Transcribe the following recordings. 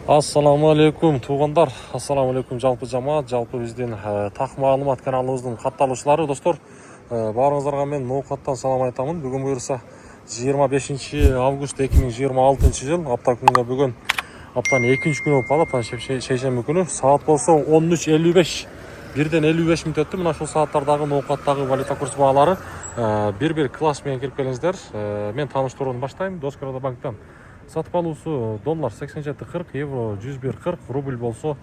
Ассаламу алейкум туугандар, ассаламу алейкум жалпы жамаат, жалпы биздин так маалымат каналыбыздын катталуучулары достор. Баарыңыздарга мен ноокаттан салам айтамын. Бүгүн буюрса 25 август 2026 жыл, апта күнгө бүгүн аптанын экинчи күнү болуп калат. Шейшемби күнү саат болсо 13:55. 1:55 мүнөт өттү. Мына ушул сааттардагы ноокаттагы валюта курс баалары бир класс менен кирип келиңиздер. Мен тааныштырууну баштайм. Доскоро банктан сатып алуусу доллар 87.40, евро 101.40, рубль болсо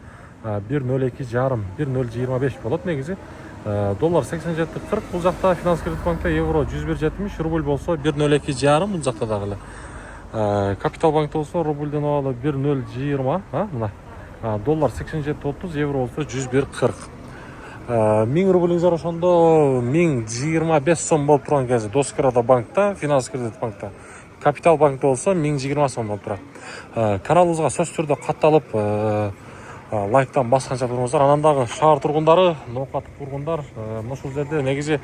1.02,5, 1.025 болот негизи. Доллар 87.40 бул жакта Финанс Кредит банкта, евро 101.70, рубль болсо 1.02,5 бул жакта дагы эле. Капитал банкта болсо рубльден абалы 1.020, мына. Доллар 87.30, евро болсо 101.40. 1000 рублиңиздер ошондо 1025 сом болуп турган кези Доскоро банкта, Финанс Кредит банкта. Капитал банкта болсо 1020 сом болуп турат. Каналыбызга сөзсүз түрдө катталып, лайктан басканча туруңуздар. Анан дагы шаар тургундары, ноокаттык тургундар, ушул жерде негизи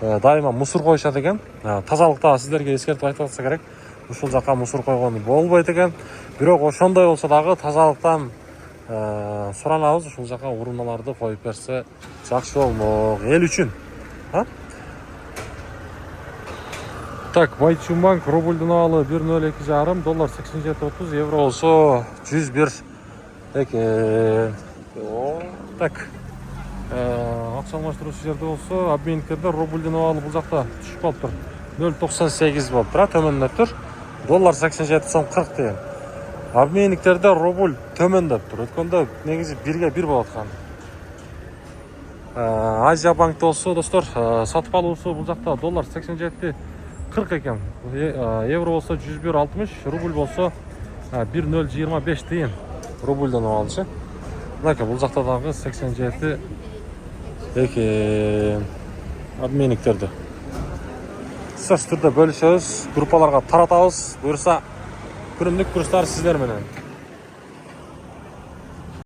дайыма мусор коюшат экен. Тазалыкта сиздерге эскертип айтып атса керек. Ушул жака мусор койгону болбойт экен. Бирок ошондой болсо дагы тазалыктан суранабыз, ушул жака урунналарды коюп берсе жакшы болмок эл үчүн. Так, Байчумбанк рубльден абалы 1.02,5, доллар 87.30, евро болсо 101 экен. Так, акча алмаштыруучу жерде болсо обменниктерде рубльден абалы бул жакта түшүп калыптыр. 0.98 болуп турат, төмөндөптүр. Доллар 87 сом 40 деген. Обменниктерде рубль төмөндөптүр. Өткөндө негизи 1:1 болот экен. Азия банкта болсо достор, сатып алуусу бул жакта доллар 87.40 экен. Евро болсо 101.60, рубль болсо 1.025 тыйын. Рубльден алчы. Мына бул жакта дагы 87 экен. Обменниктерде. Сөзсүз түрдө бөлүшөбүз, группаларга таратабыз. Буюрса күнүмдүк курстар сиздер менен.